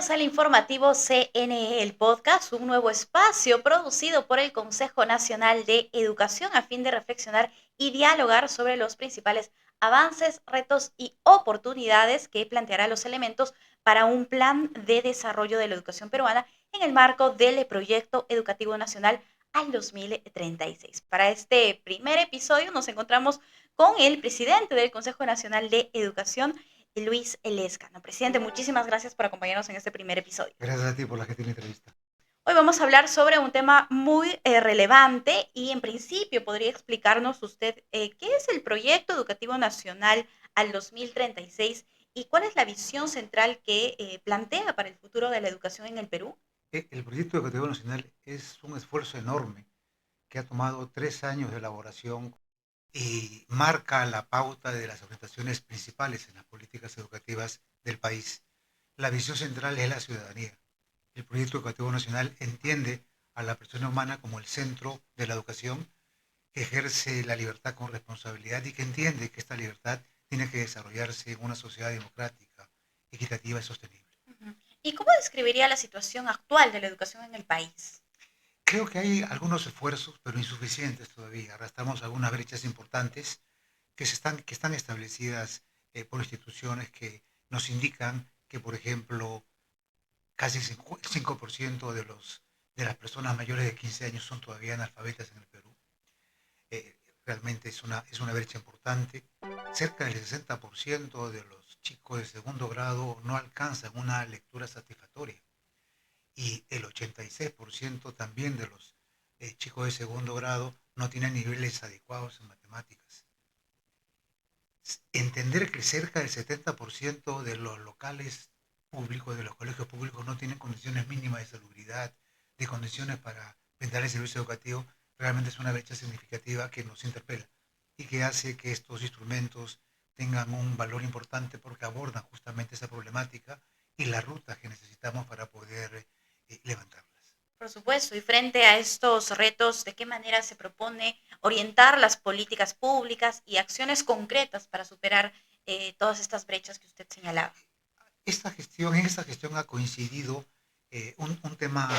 Bienvenidos al informativo CNE, el podcast, un nuevo espacio producido por el Consejo Nacional de Educación a fin de reflexionar y dialogar sobre los principales avances, retos y oportunidades que planteará los elementos para un plan de desarrollo de la educación peruana en el marco del Proyecto Educativo Nacional al 2036. Para este primer episodio nos encontramos con el presidente del Consejo Nacional de Educación, Luis Elescano. Presidente, muchísimas gracias por acompañarnos en este primer episodio. Gracias a ti por la gentil entrevista. Hoy vamos a hablar sobre un tema muy relevante y en principio podría explicarnos usted qué es el Proyecto Educativo Nacional al 2036 y cuál es la visión central que plantea para el futuro de la educación en el Perú. El proyecto educativo nacional es un esfuerzo enorme que ha tomado 3 años de elaboración y marca la pauta de las orientaciones principales en las políticas educativas del país. La visión central es la ciudadanía. El proyecto educativo nacional entiende a la persona humana como el centro de la educación, que ejerce la libertad con responsabilidad y que entiende que esta libertad tiene que desarrollarse en una sociedad democrática, equitativa y sostenible. Uh-huh. ¿Y cómo describiría la situación actual de la educación en el país? Creo que hay algunos esfuerzos, pero insuficientes todavía. Arrastramos algunas brechas importantes que están establecidas por instituciones que nos indican que, por ejemplo, casi el 5% de las personas mayores de 15 años son todavía analfabetas en el Perú. Realmente es una brecha importante. Cerca del 60% de los chicos de segundo grado no alcanzan una lectura satisfactoria y el 86% también de los chicos de segundo grado no tienen niveles adecuados en matemáticas. Entender que cerca del 70% de los locales públicos, de los colegios públicos, no tienen condiciones mínimas de salubridad, de condiciones para brindar el servicio educativo, realmente es una brecha significativa que nos interpela y que hace que estos instrumentos tengan un valor importante porque abordan justamente esa problemática y las rutas que necesitamos para poder levantarlas. Por supuesto, y frente a estos retos, ¿de qué manera se propone orientar las políticas públicas y acciones concretas para superar todas estas brechas que usted señalaba? En esta gestión ha coincidido un tema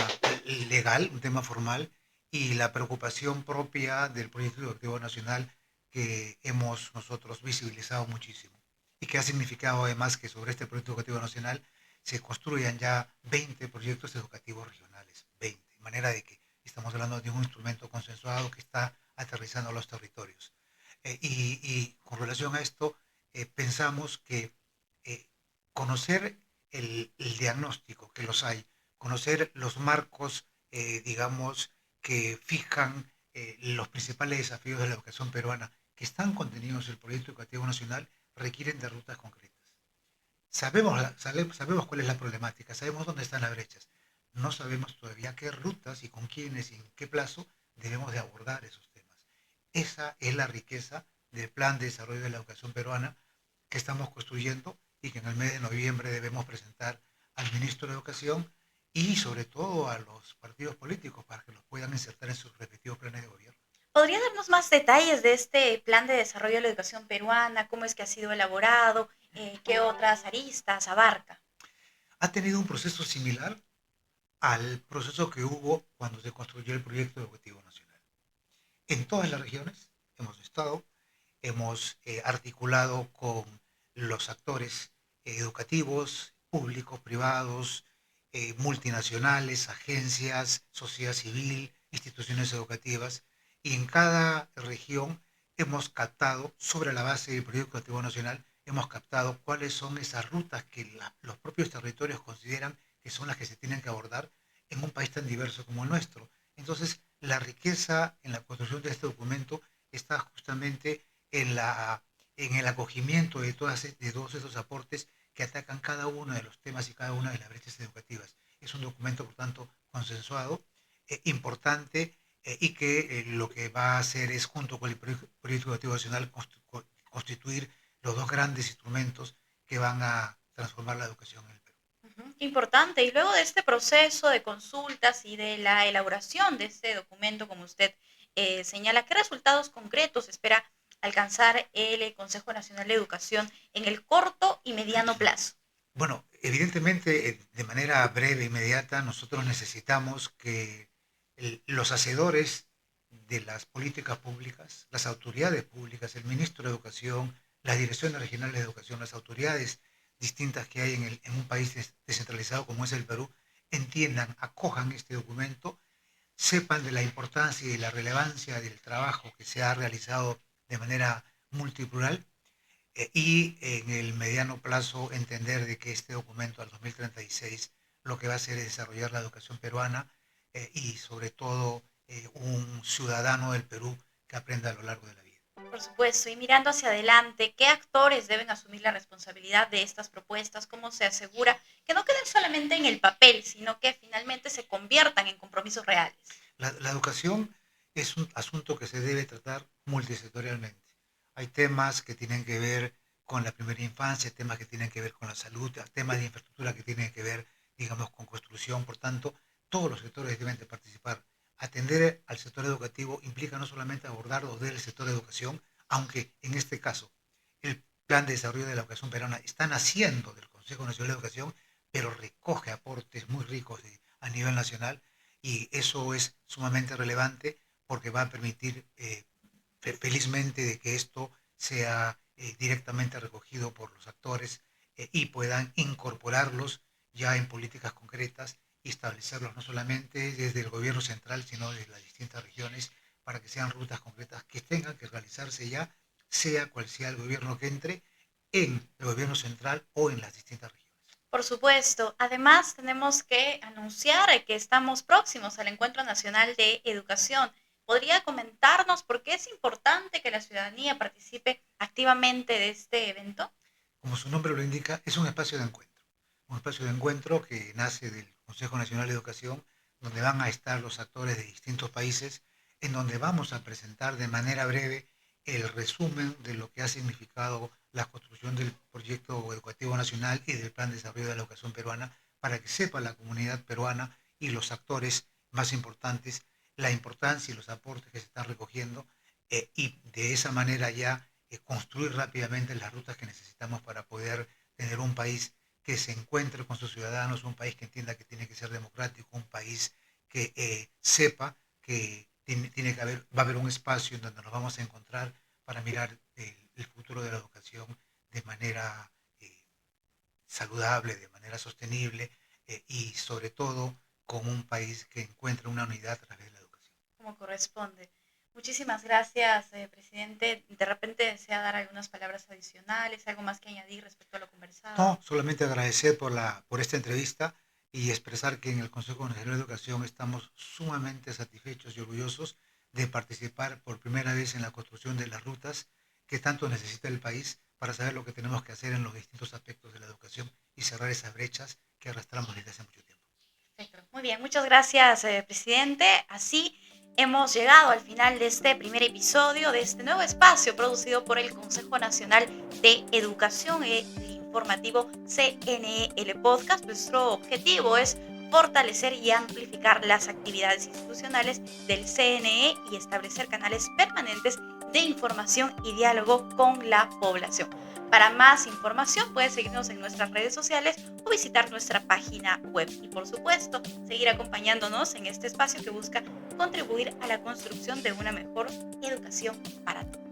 legal, un tema formal, y la preocupación propia del proyecto educativo nacional que hemos nosotros visibilizado muchísimo y que ha significado además que sobre este proyecto educativo nacional se construyan ya 20 proyectos educativos regionales, 20, de manera de que estamos hablando de un instrumento consensuado que está aterrizando a los territorios. Y con relación a esto, pensamos que eh, conocer el diagnóstico, que los hay, conocer los marcos, digamos, que fijan los principales desafíos de la educación peruana, que están contenidos en el proyecto educativo nacional, requieren de rutas concretas. Sabemos cuál es la problemática, sabemos dónde están las brechas. No sabemos todavía qué rutas y con quiénes y en qué plazo debemos de abordar esos temas. Esa es la riqueza del plan de desarrollo de la educación peruana que estamos construyendo y que en el mes de noviembre debemos presentar al ministro de Educación y sobre todo a los partidos políticos para que los puedan insertar en sus respectivos planes de gobierno. ¿Podría darnos más detalles de este plan de desarrollo de la educación peruana? ¿Cómo es que ha sido elaborado? ¿Qué otras aristas abarca? Ha tenido un proceso similar al proceso que hubo cuando se construyó el proyecto educativo nacional. En todas las regiones hemos estado, hemos articulado con los actores educativos, públicos, privados, multinacionales, agencias, sociedad civil, instituciones educativas, y en cada región hemos captado, sobre la base del proyecto educativo nacional, hemos captado cuáles son esas rutas que los propios territorios consideran que son las que se tienen que abordar en un país tan diverso como el nuestro. Entonces, la riqueza en la construcción de este documento está justamente en el acogimiento de todos esos aportes que atacan cada uno de los temas y cada una de las brechas educativas. Es un documento, por tanto, consensuado, importante y que lo que va a hacer es, junto con el Proyecto Educativo Nacional, constituir los dos grandes instrumentos que van a transformar la educación en el Perú. Ujú, qué importante. Y luego de este proceso de consultas y de la elaboración de este documento, como usted señala, ¿qué resultados concretos espera alcanzar el Consejo Nacional de Educación en el corto y mediano plazo? Bueno, evidentemente, de manera breve, inmediata, nosotros necesitamos que los hacedores de las políticas públicas, las autoridades públicas, el ministro de Educación, las direcciones regionales de educación, las autoridades distintas que hay en un país descentralizado como es el Perú, entiendan, acojan este documento, sepan de la importancia y la relevancia del trabajo que se ha realizado de manera multiplural y en el mediano plazo entender de que este documento al 2036 lo que va a hacer es desarrollar la educación peruana y sobre todo un ciudadano del Perú que aprenda a lo largo de la vida. Por supuesto, y mirando hacia adelante, ¿qué actores deben asumir la responsabilidad de estas propuestas? ¿Cómo se asegura que no queden solamente en el papel, sino que finalmente se conviertan en compromisos reales? La educación es un asunto que se debe tratar multisectorialmente. Hay temas que tienen que ver con la primera infancia, temas que tienen que ver con la salud, temas de infraestructura que tienen que ver, digamos, con construcción. Por tanto, todos los sectores deben de participar. Atender al sector educativo implica no solamente abordarlo desde el sector de educación, aunque en este caso el Plan de Desarrollo de la Educación Peruana está naciendo del Consejo Nacional de Educación, pero recoge aportes muy ricos a nivel nacional y eso es sumamente relevante porque va a permitir felizmente de que esto sea directamente recogido por los actores y puedan incorporarlos ya en políticas concretas y establecerlos no solamente desde el gobierno central, sino desde las distintas regiones para que sean rutas concretas que tengan que realizarse ya, sea cual sea el gobierno que entre, en el gobierno central o en las distintas regiones. Por supuesto. Además, tenemos que anunciar que estamos próximos al Encuentro Nacional de Educación. ¿Podría comentarnos por qué es importante que la ciudadanía participe activamente de este evento? Como su nombre lo indica, es un espacio de encuentro que nace del Consejo Nacional de Educación, donde van a estar los actores de distintos países, en donde vamos a presentar de manera breve el resumen de lo que ha significado la construcción del proyecto educativo nacional y del plan de desarrollo de la educación peruana, para que sepa la comunidad peruana y los actores más importantes la importancia y los aportes que se están recogiendo y de esa manera ya construir rápidamente las rutas que necesitamos para poder tener un país que se encuentre con sus ciudadanos, un país que entienda que tiene que ser democrático, un país que sepa que tiene que haber, va a haber un espacio en donde nos vamos a encontrar para mirar el futuro de la educación de manera saludable, de manera sostenible y sobre todo con un país que encuentre una unidad a través de la educación. Como corresponde. Muchísimas gracias, presidente. De repente desea dar algunas palabras adicionales, algo más que añadir respecto a lo conversado. No, solamente agradecer por esta entrevista y expresar que en el Consejo Nacional de Educación estamos sumamente satisfechos y orgullosos de participar por primera vez en la construcción de las rutas que tanto necesita el país para saber lo que tenemos que hacer en los distintos aspectos de la educación y cerrar esas brechas que arrastramos desde hace mucho tiempo. Perfecto. Muy bien, muchas gracias, presidente. Así hemos llegado al final de este primer episodio de este nuevo espacio producido por el Consejo Nacional de Educación el informativo CNE Podcast. Nuestro objetivo es fortalecer y amplificar las actividades institucionales del CNE y establecer canales permanentes de información y diálogo con la población. Para más información puedes seguirnos en nuestras redes sociales o visitar nuestra página web y por supuesto seguir acompañándonos en este espacio que busca contribuir a la construcción de una mejor educación para todos.